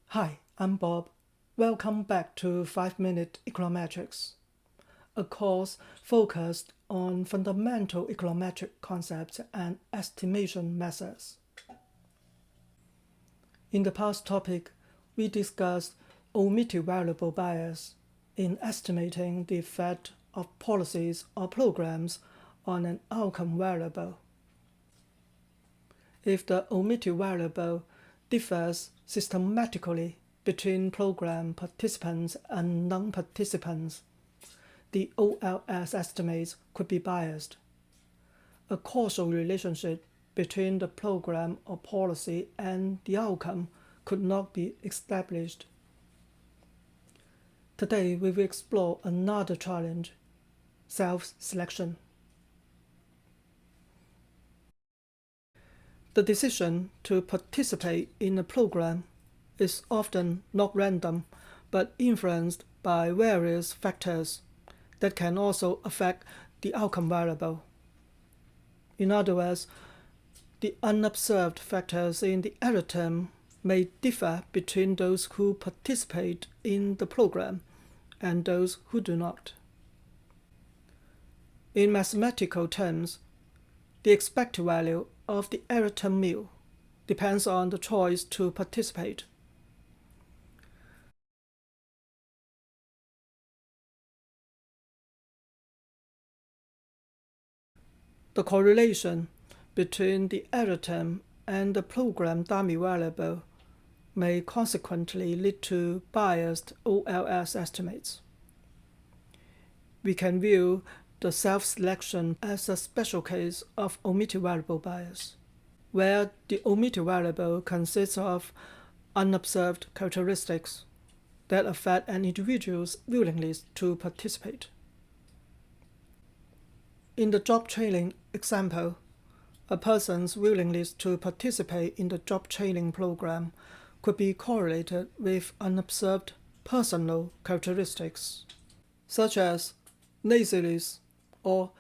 Hi, I'm Bob. Welcome back to 5 Minute Econometrics, a course focused on fundamental econometric concepts and estimation methods. In the past topic, we discussed omitted variable bias in estimating the effect of policies or programs on an outcome variable. If the omitted variable differs systematically between program participants and non-participants, the OLS estimates could be biased. A causal relationship between the program or policy and the outcome could not be established. Today, we will explore another challenge: self-selection. The decision to participate in a program is often not random, but influenced by various factors that can also affect the outcome variable. In other words, the unobserved factors in the error term may differ between those who participate in the program and those who do not. In mathematical terms, the expected value of the error term mu depends on the choice to participate. The correlation between the error term and the program dummy variable may consequently lead to biased OLS estimates. We can view the self-selection as a special case of omitted variable bias, where the omitted variable consists of unobserved characteristics that affect an individual's willingness to participate. In the job training example, a person's willingness to participate in the job training program could be correlated with unobserved personal characteristics, such as laziness or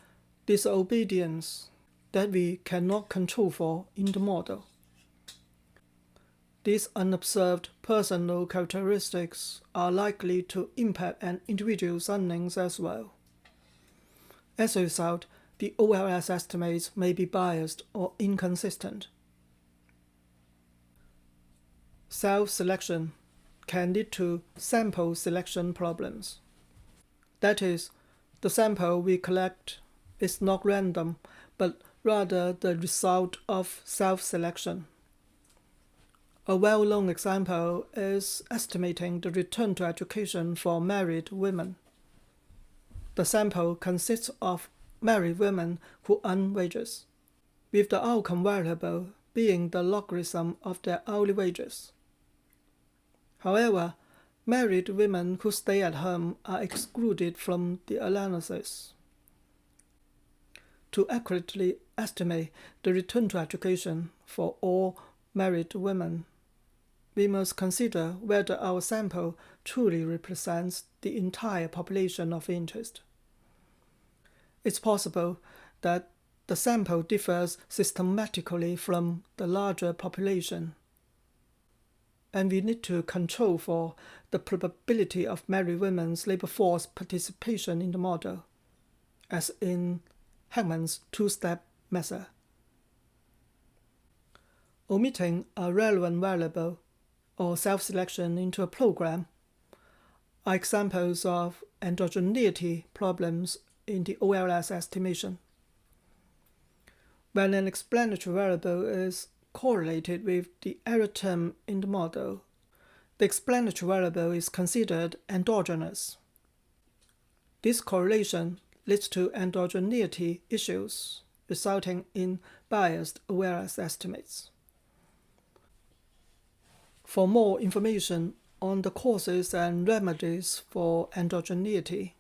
disobedience, that we cannot control for in the model. These unobserved personal characteristics are likely to impact an individual's earnings as well. As a result, the OLS estimates may be biased or inconsistent. Self-selection can lead to sample selection problems. That is, the sample we collect is not random, but rather the result of self-selection. A well-known example is estimating the return to education for married women. The sample consists of married women who earn wages, with the outcome variable being the logarithm of their hourly wages. However, married women who stay at home are excluded from the analysis. To accurately estimate the return to education for all married women, we must consider whether our sample truly represents the entire population of interest. It's possible that the sample differs systematically from the larger population, and we need to control for the probability of married women's labor force participation in the model, as in Hackman's two-step method. Omitting a relevant variable or self-selection into a program are examples of endogeneity problems in the OLS estimation. When an explanatory variable is correlated with the error term in the model, the explanatory variable is considered endogenous. This correlation leads to endogeneity issues, resulting in biased OLS estimates. For more information on the causes and remedies for endogeneity,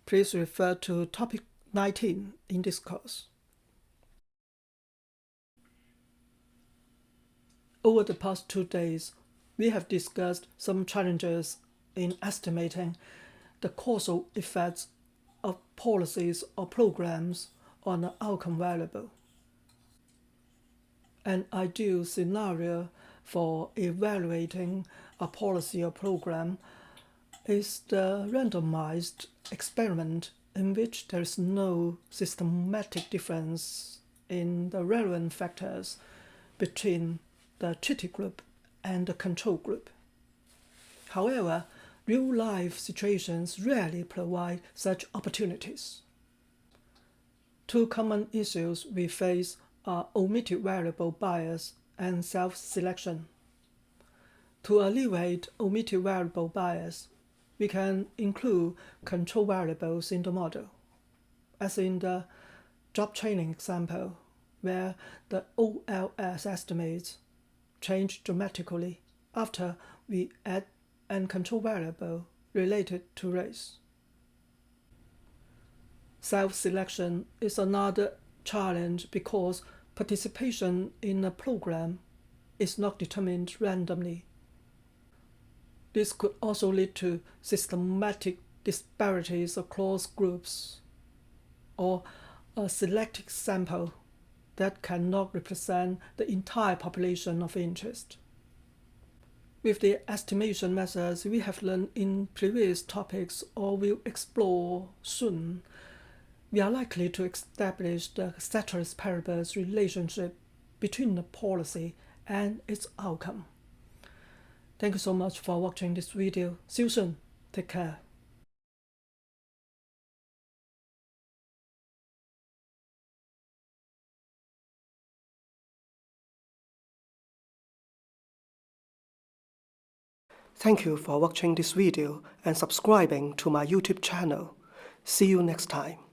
please refer to topic 19 in this course. Over the past 2 days, we have discussed some challenges in estimating the causal effects of policies or programs on an outcome variable. An ideal scenario for evaluating a policy or program is the randomized experiment in which there is no systematic difference in the relevant factors between the treated group and the control group. However, real-life situations rarely provide such opportunities. Two common issues we face are omitted variable bias and self-selection. To alleviate omitted variable bias, we can include control variables in the model, as in the job training example, where the OLS estimates change dramatically after we add an control variable related to race. Self-selection is another challenge because participation in a program is not determined randomly. This could also lead to systematic disparities across groups, or a selected sample that cannot represent the entire population of interest. With the estimation methods we have learned in previous topics or will explore soon, we are likely to establish the Ceteris Paribus relationship between the policy and its outcome. Thank you so much for watching this video. See you soon. Take care. Thank you for watching this video and subscribing to my YouTube channel. See you next time.